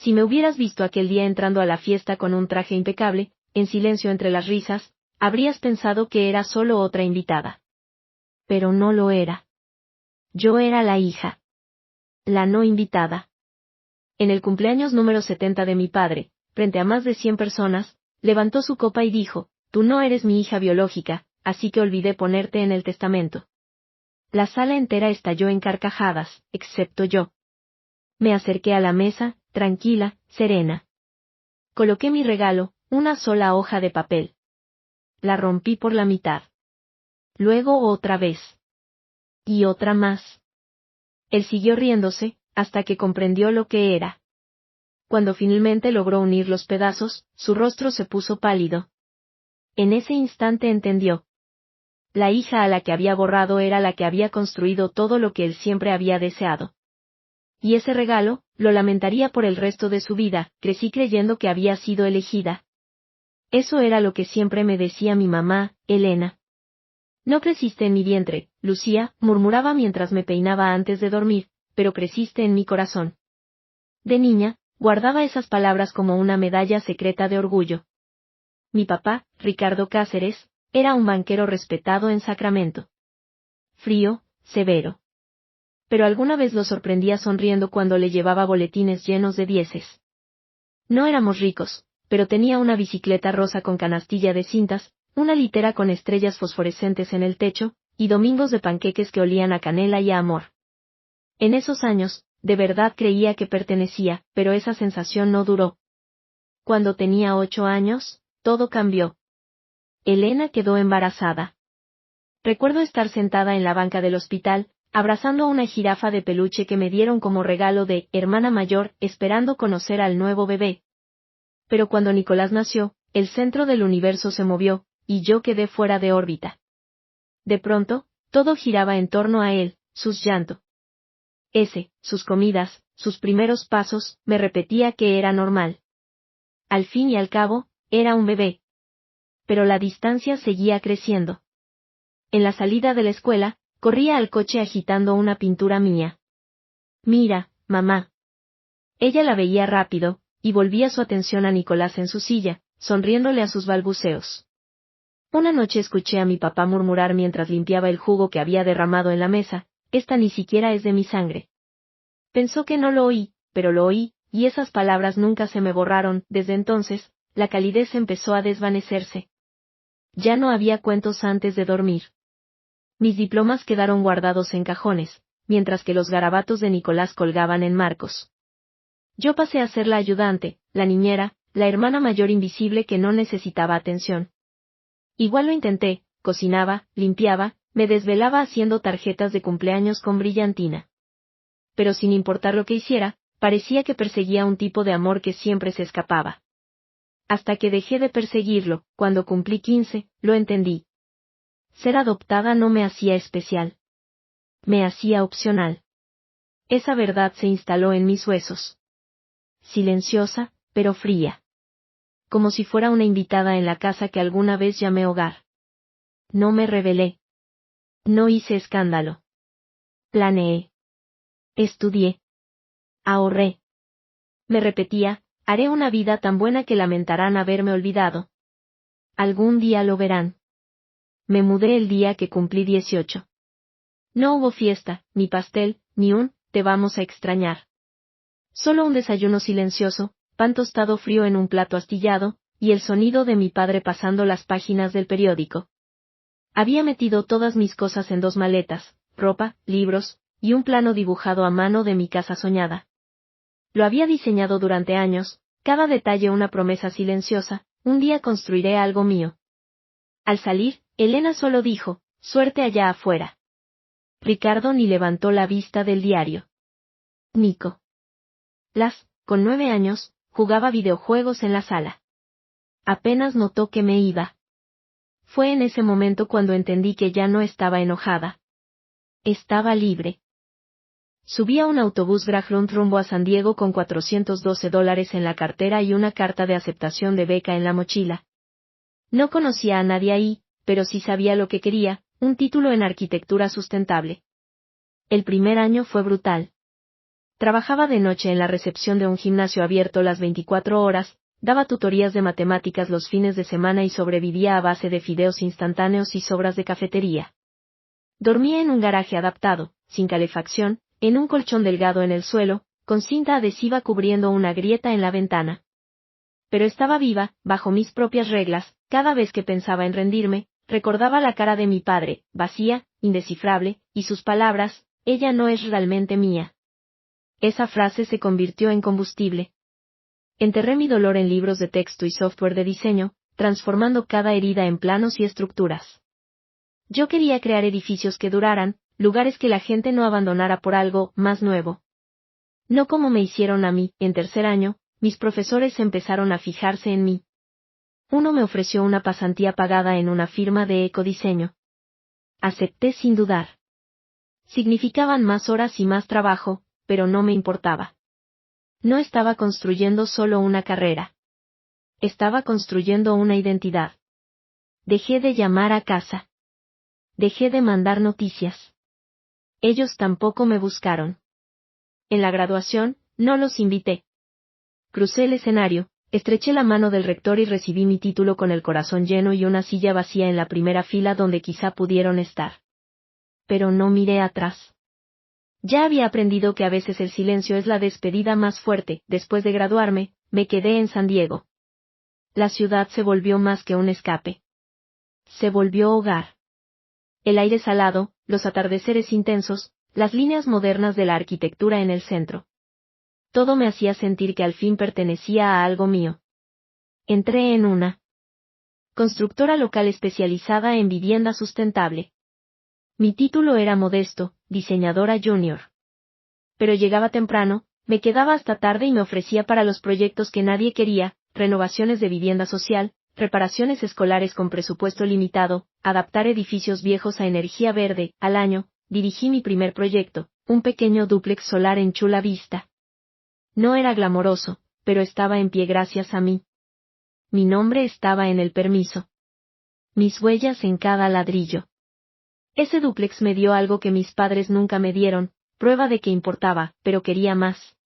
Si me hubieras visto aquel día entrando a la fiesta con un traje impecable, en silencio entre las risas, habrías pensado que era solo otra invitada. Pero no lo era. Yo era la hija. La no invitada. En el cumpleaños número 70 de mi padre, frente a más de 100 personas, levantó su copa y dijo: «Tú no eres mi hija biológica, así que olvidé ponerte en el testamento». La sala entera estalló en carcajadas, excepto yo. Me acerqué a la mesa, tranquila, serena. Coloqué mi regalo, una sola hoja de papel. La rompí por la mitad. Luego otra vez. Y otra más. Él siguió riéndose, hasta que comprendió lo que era. Cuando finalmente logró unir los pedazos, su rostro se puso pálido. En ese instante entendió. La hija a la que había borrado era la que había construido todo lo que él siempre había deseado. Y ese regalo, lo lamentaría por el resto de su vida. Crecí creyendo que había sido elegida. Eso era lo que siempre me decía mi mamá, Elena. No creciste en mi vientre, Lucía, murmuraba mientras me peinaba antes de dormir, pero creciste en mi corazón. De niña, guardaba esas palabras como una medalla secreta de orgullo. Mi papá, Ricardo Cáceres, era un banquero respetado en Sacramento. Frío, severo. Pero alguna vez lo sorprendía sonriendo cuando le llevaba boletines llenos de dieces. No éramos ricos, pero tenía una bicicleta rosa con canastilla de cintas, una litera con estrellas fosforescentes en el techo, y domingos de panqueques que olían a canela y a amor. En esos años, de verdad creía que pertenecía, pero esa sensación no duró. Cuando tenía 8 años, todo cambió. Elena quedó embarazada. Recuerdo estar sentada en la banca del hospital, abrazando a una jirafa de peluche que me dieron como regalo de hermana mayor, esperando conocer al nuevo bebé. Pero cuando Nicolás nació, el centro del universo se movió, y yo quedé fuera de órbita. De pronto, todo giraba en torno a él, sus llantos. Sus comidas, sus primeros pasos, me repetía que era normal. Al fin y al cabo, era un bebé. Pero la distancia seguía creciendo. En la salida de la escuela, corría al coche agitando una pintura mía. «Mira, mamá». Ella la veía rápido, y volvía su atención a Nicolás en su silla, sonriéndole a sus balbuceos. Una noche escuché a mi papá murmurar mientras limpiaba el jugo que había derramado en la mesa: «Esta ni siquiera es de mi sangre». Pensó que no lo oí, pero lo oí, y esas palabras nunca se me borraron. Desde entonces, la calidez empezó a desvanecerse. Ya no había cuentos antes de dormir. Mis diplomas quedaron guardados en cajones, mientras que los garabatos de Nicolás colgaban en marcos. Yo pasé a ser la ayudante, la niñera, la hermana mayor invisible que no necesitaba atención. Igual lo intenté, cocinaba, limpiaba, me desvelaba haciendo tarjetas de cumpleaños con brillantina. Pero sin importar lo que hiciera, parecía que perseguía un tipo de amor que siempre se escapaba. Hasta que dejé de perseguirlo, cuando cumplí 15, lo entendí. Ser adoptada no me hacía especial. Me hacía opcional. Esa verdad se instaló en mis huesos. Silenciosa, pero fría. Como si fuera una invitada en la casa que alguna vez llamé hogar. No me rebelé. No hice escándalo. Planeé. Estudié. Ahorré. Me repetía: haré una vida tan buena que lamentarán haberme olvidado. Algún día lo verán. Me mudé el día que cumplí 18. No hubo fiesta, ni pastel, ni un «te vamos a extrañar». Solo un desayuno silencioso, pan tostado frío en un plato astillado, y el sonido de mi padre pasando las páginas del periódico. Había metido todas mis cosas en 2 maletas, ropa, libros, y un plano dibujado a mano de mi casa soñada. Lo había diseñado durante años, cada detalle una promesa silenciosa: un día construiré algo mío. Al salir, Elena solo dijo: «Suerte allá afuera». Ricardo ni levantó la vista del diario. Nico. Con 9 años, jugaba videojuegos en la sala. Apenas notó que me iba. Fue en ese momento cuando entendí que ya no estaba enojada. Estaba libre. Subí a un autobús Greyhound rumbo a San Diego con $412 en la cartera y una carta de aceptación de beca en la mochila. No conocía a nadie ahí, pero sí sabía lo que quería: un título en arquitectura sustentable. El primer año fue brutal. Trabajaba de noche en la recepción de un gimnasio abierto las 24 horas, daba tutorías de matemáticas los fines de semana y sobrevivía a base de fideos instantáneos y sobras de cafetería. Dormía en un garaje adaptado, sin calefacción, en un colchón delgado en el suelo, con cinta adhesiva cubriendo una grieta en la ventana. Pero estaba viva, bajo mis propias reglas. Cada vez que pensaba en rendirme, recordaba la cara de mi padre, vacía, indescifrable, y sus palabras: ella no es realmente mía. Esa frase se convirtió en combustible. Enterré mi dolor en libros de texto y software de diseño, transformando cada herida en planos y estructuras. Yo quería crear edificios que duraran, lugares que la gente no abandonara por algo más nuevo. No como me hicieron a mí. En tercer año, mis profesores empezaron a fijarse en mí. Uno me ofreció una pasantía pagada en una firma de ecodiseño. Acepté sin dudar. Significaban más horas y más trabajo, pero no me importaba. No estaba construyendo solo una carrera. Estaba construyendo una identidad. Dejé de llamar a casa. Dejé de mandar noticias. Ellos tampoco me buscaron. En la graduación, no los invité. Crucé el escenario, estreché la mano del rector y recibí mi título con el corazón lleno y una silla vacía en la primera fila donde quizá pudieron estar. Pero no miré atrás. Ya había aprendido que a veces el silencio es la despedida más fuerte. Después de graduarme, me quedé en San Diego. La ciudad se volvió más que un escape. Se volvió hogar. El aire salado, los atardeceres intensos, las líneas modernas de la arquitectura en el centro. Todo me hacía sentir que al fin pertenecía a algo mío. Entré en una constructora local especializada en vivienda sustentable. Mi título era modesto, diseñadora junior. Pero llegaba temprano, me quedaba hasta tarde y me ofrecía para los proyectos que nadie quería: renovaciones de vivienda social, reparaciones escolares con presupuesto limitado, adaptar edificios viejos a energía verde. Al año, dirigí mi primer proyecto, un pequeño dúplex solar en Chula Vista. No era glamoroso, pero estaba en pie gracias a mí. Mi nombre estaba en el permiso. Mis huellas en cada ladrillo. Ese dúplex me dio algo que mis padres nunca me dieron: prueba de que importaba, pero quería más.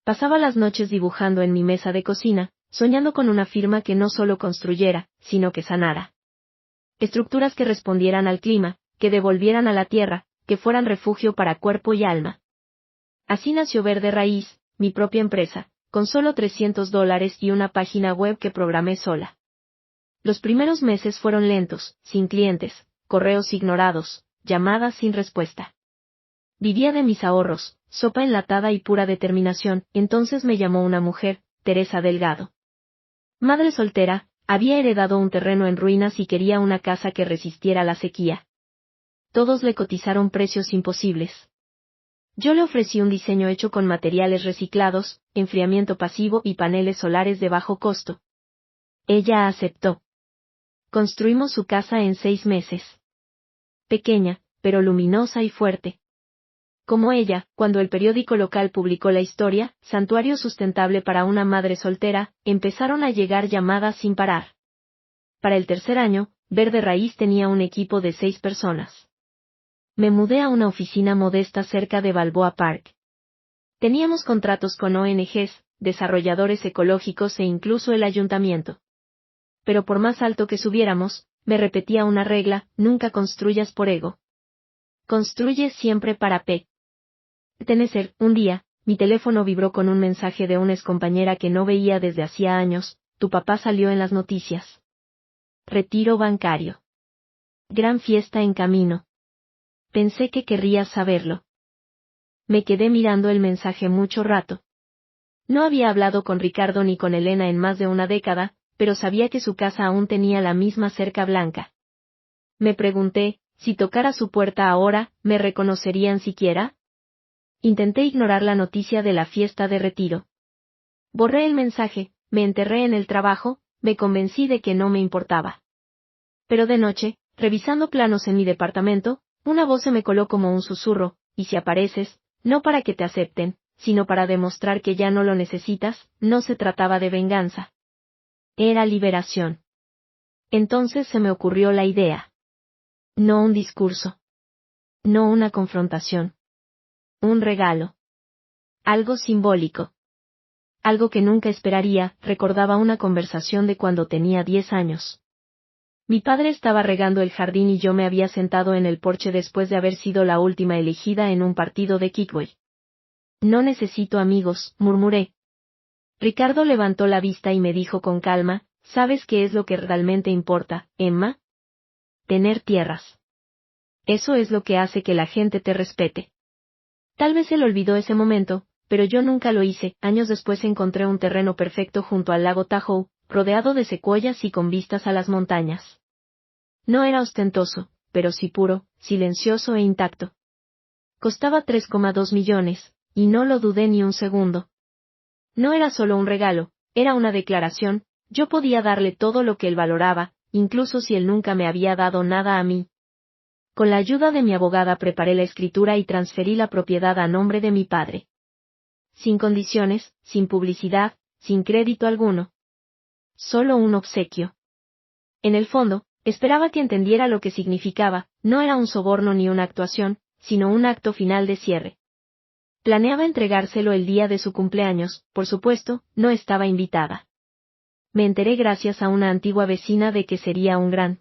Pasaba las noches dibujando en mi mesa de cocina, soñando con una firma que no solo construyera, sino que sanara. Estructuras que respondieran al clima, que devolvieran a la tierra, que fueran refugio para cuerpo y alma. Así nació Verde Raíz, mi propia empresa, con solo $300 y una página web que programé sola. Los primeros meses fueron lentos, sin clientes, correos ignorados, llamadas sin respuesta. Vivía de mis ahorros, sopa enlatada y pura determinación. Entonces me llamó una mujer, Teresa Delgado. Madre soltera, había heredado un terreno en ruinas y quería una casa que resistiera la sequía. Todos le cotizaron precios imposibles. Yo le ofrecí un diseño hecho con materiales reciclados, enfriamiento pasivo y paneles solares de bajo costo. Ella aceptó. Construimos su casa en 6 meses. Pequeña, pero luminosa y fuerte. Como ella, cuando el periódico local publicó la historia, Santuario Sustentable para una madre soltera, empezaron a llegar llamadas sin parar. Para el tercer año, Verde Raíz tenía un equipo de 6 personas. Me mudé a una oficina modesta cerca de Balboa Park. Teníamos contratos con ONGs, desarrolladores ecológicos e incluso el ayuntamiento. Pero por más alto que subiéramos, me repetía una regla: nunca construyas por ego. Construye siempre para pertenecer. Un día, mi teléfono vibró con un mensaje de una excompañera que no veía desde hacía años: tu papá salió en las noticias. Retiro bancario. Gran fiesta en camino. Pensé que querrías saberlo. Me quedé mirando el mensaje mucho rato. No había hablado con Ricardo ni con Elena en más de una década, pero sabía que su casa aún tenía la misma cerca blanca. Me pregunté, si tocara su puerta ahora, ¿me reconocerían siquiera? Intenté ignorar la noticia de la fiesta de retiro. Borré el mensaje, me enterré en el trabajo, me convencí de que no me importaba. Pero de noche, revisando planos en mi departamento, una voz se me coló como un susurro: ¿y si apareces? No para que te acepten, sino para demostrar que ya no lo necesitas. No se trataba de venganza. Era liberación. Entonces se me ocurrió la idea. No un discurso. No una confrontación. Un regalo. Algo simbólico. Algo que nunca esperaría, recordaba una conversación de cuando tenía 10 años. Mi padre estaba regando el jardín y yo me había sentado en el porche después de haber sido la última elegida en un partido de kickball. No necesito amigos, murmuré. Ricardo levantó la vista y me dijo con calma, ¿sabes qué es lo que realmente importa, Emma? Tener tierras. Eso es lo que hace que la gente te respete. Tal vez él olvidó ese momento, pero yo nunca lo hice. Años después encontré un terreno perfecto junto al lago Tahoe, rodeado de secuoyas y con vistas a las montañas. No era ostentoso, pero sí puro, silencioso e intacto. Costaba 3,2 millones, y no lo dudé ni un segundo. No era solo un regalo, era una declaración, yo podía darle todo lo que él valoraba, incluso si él nunca me había dado nada a mí. Con la ayuda de mi abogada preparé la escritura y transferí la propiedad a nombre de mi padre. Sin condiciones, sin publicidad, sin crédito alguno. Solo un obsequio. En el fondo, esperaba que entendiera lo que significaba, no era un soborno ni una actuación, sino un acto final de cierre. Planeaba entregárselo el día de su cumpleaños, por supuesto, no estaba invitada. Me enteré gracias a una antigua vecina de que sería un gran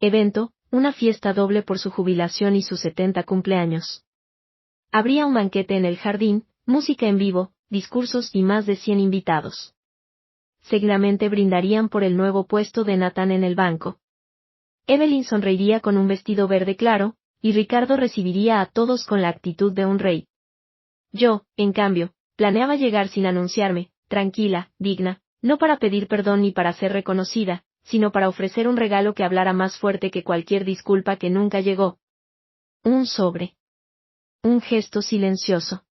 evento, una fiesta doble por su jubilación y sus 70 cumpleaños. Habría un banquete en el jardín, música en vivo, discursos y más de 100 invitados. Seguramente brindarían por el nuevo puesto de Nathan en el banco. Evelyn sonreiría con un vestido verde claro, y Ricardo recibiría a todos con la actitud de un rey. Yo, en cambio, planeaba llegar sin anunciarme, tranquila, digna, no para pedir perdón ni para ser reconocida, sino para ofrecer un regalo que hablara más fuerte que cualquier disculpa que nunca llegó. Un sobre. Un gesto silencioso.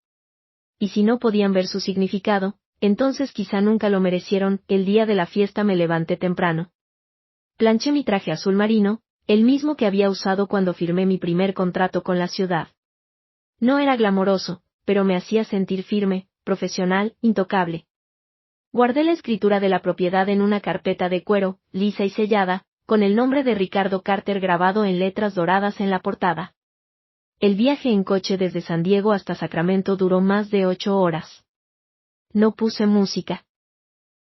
Y si no podían ver su significado, entonces quizá nunca lo merecieron. El día de la fiesta me levanté temprano. Planché mi traje azul marino, el mismo que había usado cuando firmé mi primer contrato con la ciudad. No era glamoroso, pero me hacía sentir firme, profesional, intocable. Guardé la escritura de la propiedad en una carpeta de cuero, lisa y sellada, con el nombre de Ricardo Carter grabado en letras doradas en la portada. El viaje en coche desde San Diego hasta Sacramento duró más de 8 horas. No puse música.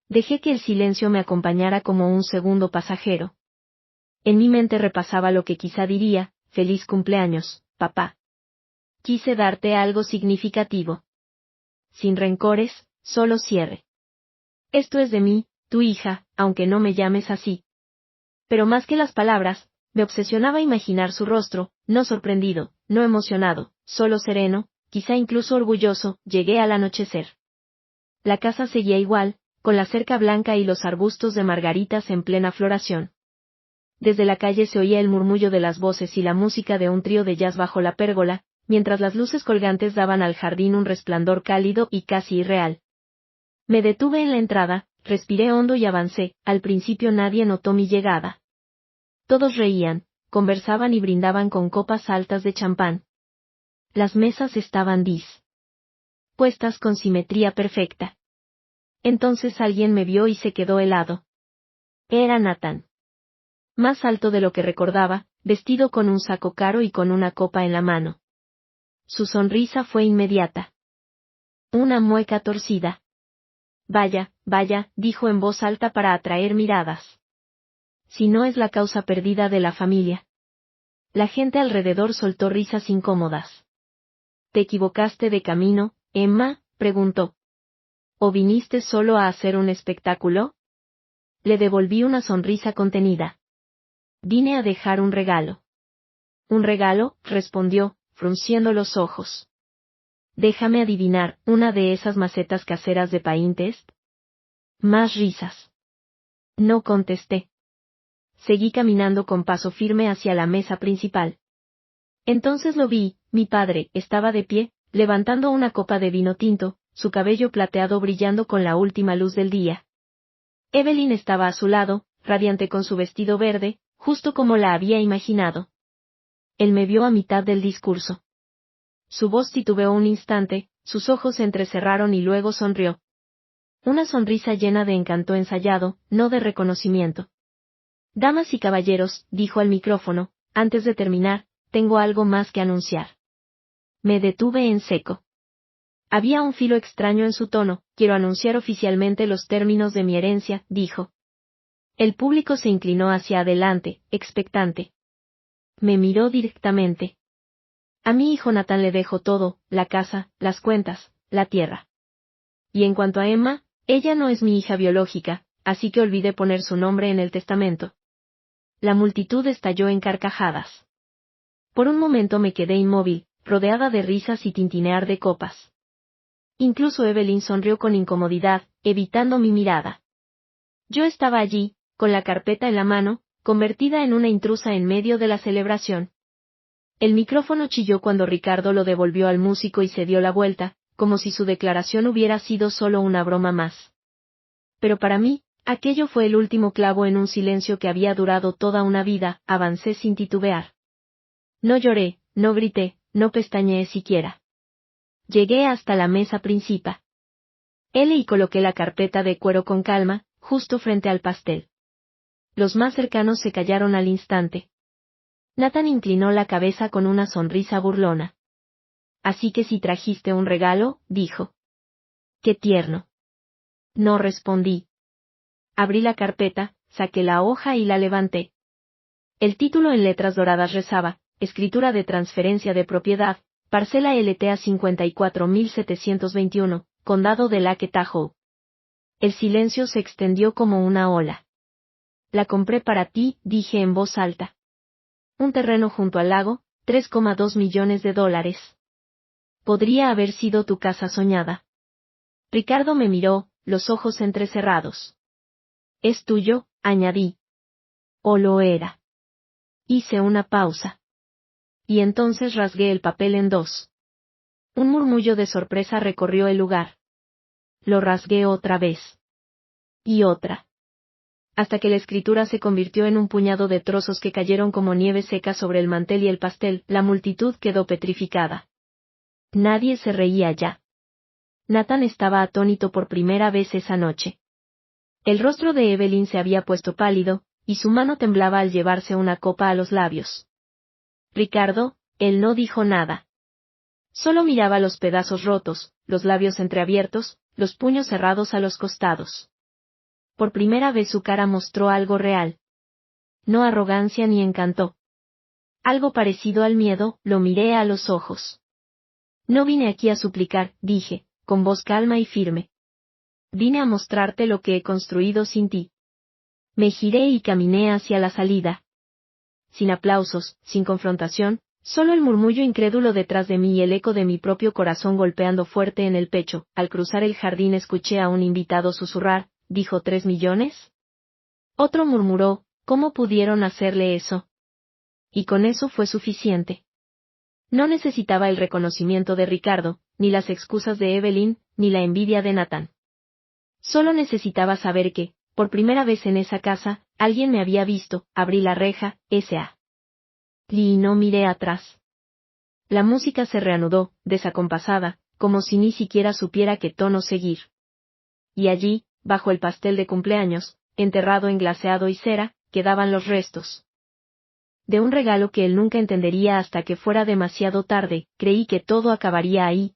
Dejé que el silencio me acompañara como un segundo pasajero. En mi mente repasaba lo que quizá diría: feliz cumpleaños, papá. Quise darte algo significativo. Sin rencores, solo cierre. Esto es de mí, tu hija, aunque no me llames así. Pero más que las palabras, me obsesionaba imaginar su rostro, no sorprendido, no emocionado, solo sereno, quizá incluso orgulloso. Llegué al anochecer. La casa seguía igual, con la cerca blanca y los arbustos de margaritas en plena floración. Desde la calle se oía el murmullo de las voces y la música de un trío de jazz bajo la pérgola, mientras las luces colgantes daban al jardín un resplandor cálido y casi irreal. Me detuve en la entrada, respiré hondo y avancé. Al principio nadie notó mi llegada. Todos reían, conversaban y brindaban con copas altas de champán. Las mesas estaban puestas con simetría perfecta. Entonces alguien me vio y se quedó helado. Era Nathan. Más alto de lo que recordaba, vestido con un saco caro y con una copa en la mano. Su sonrisa fue inmediata. Una mueca torcida. Vaya, vaya, dijo en voz alta para atraer miradas. Si no es la causa perdida de la familia. La gente alrededor soltó risas incómodas. ¿Te equivocaste de camino, Emma?, preguntó. ¿O viniste solo a hacer un espectáculo? Le devolví una sonrisa contenida. Vine a dejar un regalo. ¿Un regalo?, respondió, frunciendo los ojos. Déjame adivinar, ¿una de esas macetas caseras de Pinterest? Más risas. No contesté. Seguí caminando con paso firme hacia la mesa principal. Entonces lo vi, mi padre estaba de pie, levantando una copa de vino tinto, su cabello plateado brillando con la última luz del día. Evelyn estaba a su lado, radiante con su vestido verde, justo como la había imaginado. Él me vio a mitad del discurso. Su voz titubeó un instante, sus ojos se entrecerraron y luego sonrió. Una sonrisa llena de encanto ensayado, no de reconocimiento. Damas y caballeros, dijo al micrófono, antes de terminar, tengo algo más que anunciar. Me detuve en seco. Había un filo extraño en su tono. Quiero anunciar oficialmente los términos de mi herencia, dijo. El público se inclinó hacia adelante, expectante. Me miró directamente. A mi hijo Nathan le dejo todo, la casa, las cuentas, la tierra. Y en cuanto a Emma, ella no es mi hija biológica, así que olvidé poner su nombre en el testamento. La multitud estalló en carcajadas. Por un momento me quedé inmóvil, rodeada de risas y tintinear de copas. Incluso Evelyn sonrió con incomodidad, evitando mi mirada. Yo estaba allí, con la carpeta en la mano, convertida en una intrusa en medio de la celebración. El micrófono chilló cuando Ricardo lo devolvió al músico y se dio la vuelta, como si su declaración hubiera sido solo una broma más. Pero para mí, aquello fue el último clavo en un silencio que había durado toda una vida. Avancé sin titubear. No lloré, no grité, no pestañeé siquiera. Llegué hasta la mesa principal. Y coloqué la carpeta de cuero con calma, justo frente al pastel. Los más cercanos se callaron al instante. Nathan inclinó la cabeza con una sonrisa burlona. Así que si trajiste un regalo, dijo. Qué tierno. No respondí. Abrí la carpeta, saqué la hoja y la levanté. El título en letras doradas rezaba, escritura de transferencia de propiedad, parcela LTA 54.721, condado de Lake Tahoe. El silencio se extendió como una ola. La compré para ti, dije en voz alta. Un terreno junto al lago, $3,2 millones. Podría haber sido tu casa soñada. Ricardo me miró, los ojos entrecerrados. Es tuyo, añadí. O lo era. Hice una pausa. Y entonces rasgué el papel en dos. Un murmullo de sorpresa recorrió el lugar. Lo rasgué otra vez. Y otra. Hasta que la escritura se convirtió en un puñado de trozos que cayeron como nieve seca sobre el mantel y el pastel. La multitud quedó petrificada. Nadie se reía ya. Nathan estaba atónito por primera vez esa noche. El rostro de Evelyn se había puesto pálido, y su mano temblaba al llevarse una copa a los labios. Ricardo, él no dijo nada. Solo miraba los pedazos rotos, los labios entreabiertos, los puños cerrados a los costados. Por primera vez su cara mostró algo real. No arrogancia ni encanto. Algo parecido al miedo. Lo miré a los ojos. No vine aquí a suplicar, dije, con voz calma y firme. Vine a mostrarte lo que he construido sin ti. Me giré y caminé hacia la salida. Sin aplausos, sin confrontación, solo el murmullo incrédulo detrás de mí y el eco de mi propio corazón golpeando fuerte en el pecho. Al cruzar el jardín escuché a un invitado susurrar, ¿dijo 3 millones? Otro murmuró, ¿cómo pudieron hacerle eso? Y con eso fue suficiente. No necesitaba el reconocimiento de Ricardo, ni las excusas de Evelyn, ni la envidia de Nathan. Solo necesitaba saber que, por primera vez en esa casa, alguien me había visto. Abrí la reja, S.A. Y no miré atrás. La música se reanudó, desacompasada, como si ni siquiera supiera qué tono seguir. Y allí, bajo el pastel de cumpleaños, enterrado en glaseado y cera, quedaban los restos de un regalo que él nunca entendería hasta que fuera demasiado tarde. Creí que todo acabaría ahí.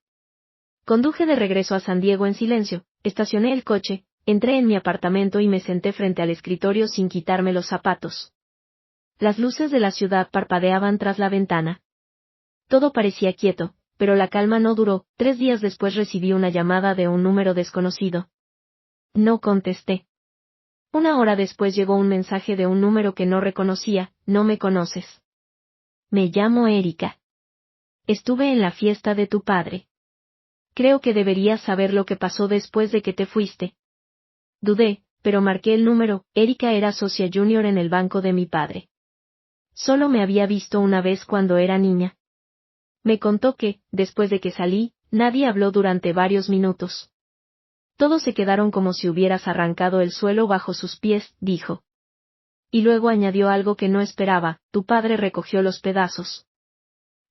Conduje de regreso a San Diego en silencio, estacioné el coche, entré en mi apartamento y me senté frente al escritorio sin quitarme los zapatos. Las luces de la ciudad parpadeaban tras la ventana. Todo parecía quieto, pero la calma no duró. 3 días después recibí una llamada de un número desconocido. No contesté. 1 hora después llegó un mensaje de un número que no reconocía. No me conoces. Me llamo Erika. Estuve en la fiesta de tu padre. Creo que deberías saber lo que pasó después de que te fuiste. Dudé, pero marqué el número. Erika era socia junior en el banco de mi padre. Solo me había visto una vez cuando era niña. Me contó que, después de que salí, nadie habló durante varios minutos. Todos se quedaron como si hubieras arrancado el suelo bajo sus pies, dijo. Y luego añadió algo que no esperaba, tu padre recogió los pedazos.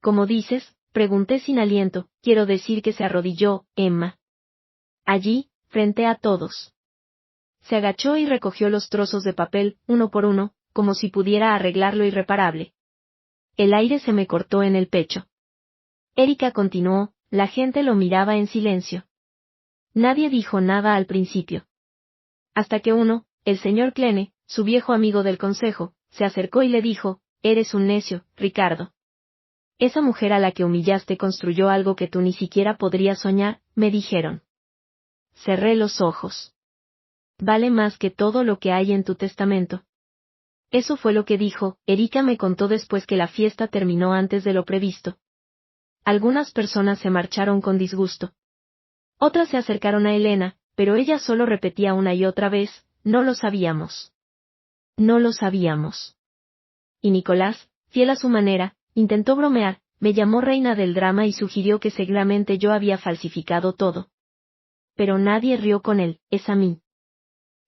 ¿Cómo dices? Pregunté sin aliento. Quiero decir que se arrodilló, Emma. Allí, frente a todos. Se agachó y recogió los trozos de papel, uno por uno, como si pudiera arreglar lo irreparable. El aire se me cortó en el pecho. Erika continuó, La gente lo miraba en silencio. Nadie dijo nada al principio. Hasta que uno, el señor Kleene, su viejo amigo del consejo, se acercó y le dijo: «Eres un necio, Ricardo. Esa mujer a la que humillaste construyó algo que tú ni siquiera podrías soñar», me dijeron. Cerré los ojos. «Vale más que todo lo que hay en tu testamento». Eso fue lo que dijo. Erika me contó después que la fiesta terminó antes de lo previsto. Algunas personas se marcharon con disgusto. Otras se acercaron a Elena, pero ella solo repetía una y otra vez: «No lo sabíamos. No lo sabíamos». Y Nicolás, fiel a su manera, intentó bromear, me llamó reina del drama y sugirió que seguramente yo había falsificado todo. Pero nadie rió con él, es a mí.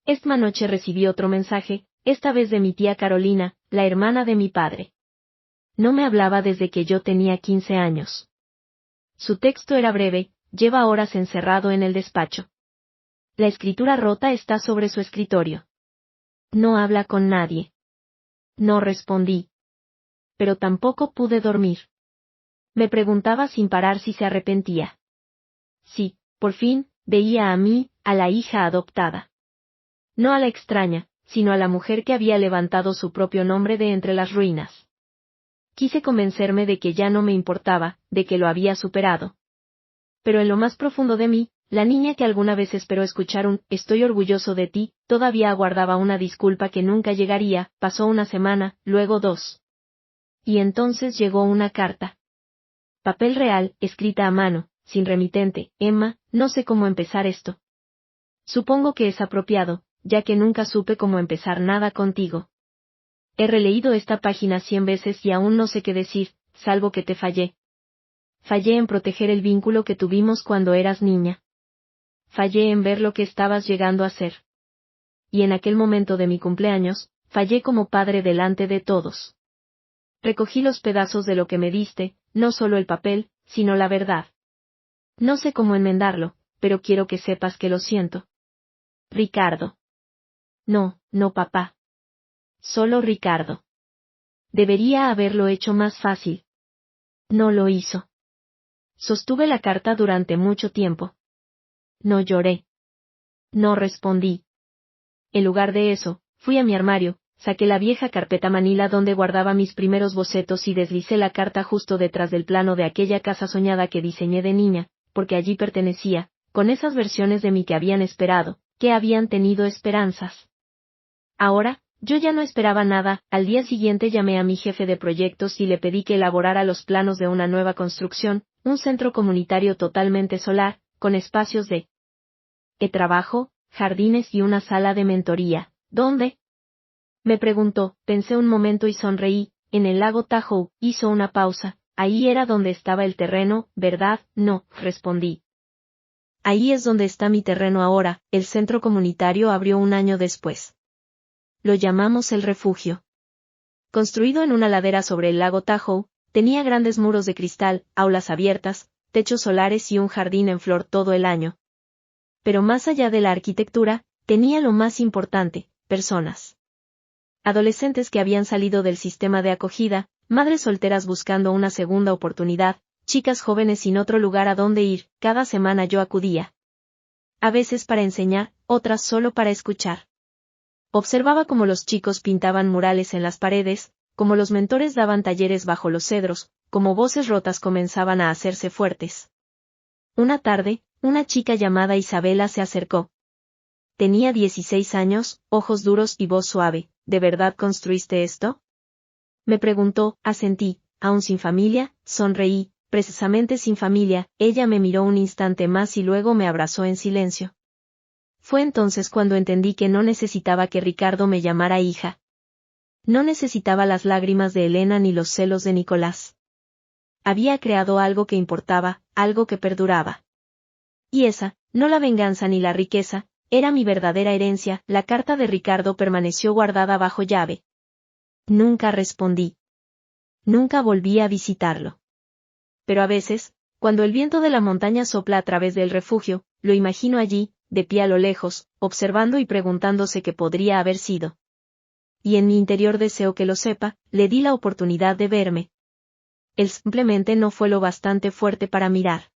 Esta noche recibí otro mensaje, esta vez de mi tía Carolina, la hermana de mi padre. No me hablaba desde que yo tenía 15 años. Su texto era breve: «Lleva horas encerrado en el despacho. La escritura rota está sobre su escritorio. No habla con nadie». No respondí. Pero tampoco pude dormir. Me preguntaba sin parar si se arrepentía. Sí, por fin, veía a mí, a la hija adoptada. No a la extraña, sino a la mujer que había levantado su propio nombre de entre las ruinas. Quise convencerme de que ya no me importaba, de que lo había superado. Pero en lo más profundo de mí, la niña que alguna vez esperó escuchar un «estoy orgulloso de ti», todavía aguardaba una disculpa que nunca llegaría. Pasó una semana, luego 2. Y entonces llegó una carta. Papel real, escrita a mano, sin remitente. «Emma, no sé cómo empezar esto. Supongo que es apropiado, ya que nunca supe cómo empezar nada contigo. He releído esta página 100 veces y aún no sé qué decir, salvo que te fallé. Fallé en proteger el vínculo que tuvimos cuando eras niña. Fallé en ver lo que estabas llegando a ser. Y en aquel momento de mi cumpleaños, fallé como padre delante de todos. Recogí los pedazos de lo que me diste, no solo el papel, sino la verdad. No sé cómo enmendarlo, pero quiero que sepas que lo siento. Ricardo». No, no papá. Solo Ricardo. Debería haberlo hecho más fácil. No lo hizo. Sostuve la carta durante mucho tiempo. No lloré. No respondí. En lugar de eso, fui a mi armario, saqué la vieja carpeta manila donde guardaba mis primeros bocetos y deslicé la carta justo detrás del plano de aquella casa soñada que diseñé de niña, porque allí pertenecía, con esas versiones de mí que habían esperado, que habían tenido esperanzas. Ahora, yo ya no esperaba nada. Al día siguiente llamé a mi jefe de proyectos y le pedí que elaborara los planos de una nueva construcción, un centro comunitario totalmente solar, con espacios de trabajo, jardines y una sala de mentoría. ¿Dónde?, me preguntó. Pensé un momento y sonreí. En el lago Tahoe. Hizo una pausa. Ahí era donde estaba el terreno, ¿verdad? No, respondí. Ahí es donde está mi terreno ahora. El centro comunitario abrió un año después. Lo llamamos el refugio. Construido en una ladera sobre el lago Tahoe, tenía grandes muros de cristal, aulas abiertas, techos solares y un jardín en flor todo el año. Pero más allá de la arquitectura, tenía lo más importante: personas. Adolescentes que habían salido del sistema de acogida, madres solteras buscando una segunda oportunidad, chicas jóvenes sin otro lugar a donde ir. Cada semana yo acudía. A veces para enseñar, otras solo para escuchar. Observaba cómo los chicos pintaban murales en las paredes, cómo los mentores daban talleres bajo los cedros, cómo voces rotas comenzaban a hacerse fuertes. Una tarde, una chica llamada Isabela se acercó. Tenía 16 años, ojos duros y voz suave. ¿De verdad construiste esto?, me preguntó. Asentí. ¿Aún sin familia? Sonreí. Precisamente sin familia. Ella me miró un instante más y luego me abrazó en silencio. Fue entonces cuando entendí que no necesitaba que Ricardo me llamara hija. No necesitaba las lágrimas de Elena ni los celos de Nicolás. Había creado algo que importaba, algo que perduraba. Y esa, no la venganza ni la riqueza, era mi verdadera herencia. La carta de Ricardo permaneció guardada bajo llave. Nunca respondí. Nunca volví a visitarlo. Pero a veces, cuando el viento de la montaña sopla a través del refugio, lo imagino allí, de pie a lo lejos, observando y preguntándose qué podría haber sido. Y en mi interior deseo que lo sepa. Le di la oportunidad de verme. Él simplemente no fue lo bastante fuerte para mirar.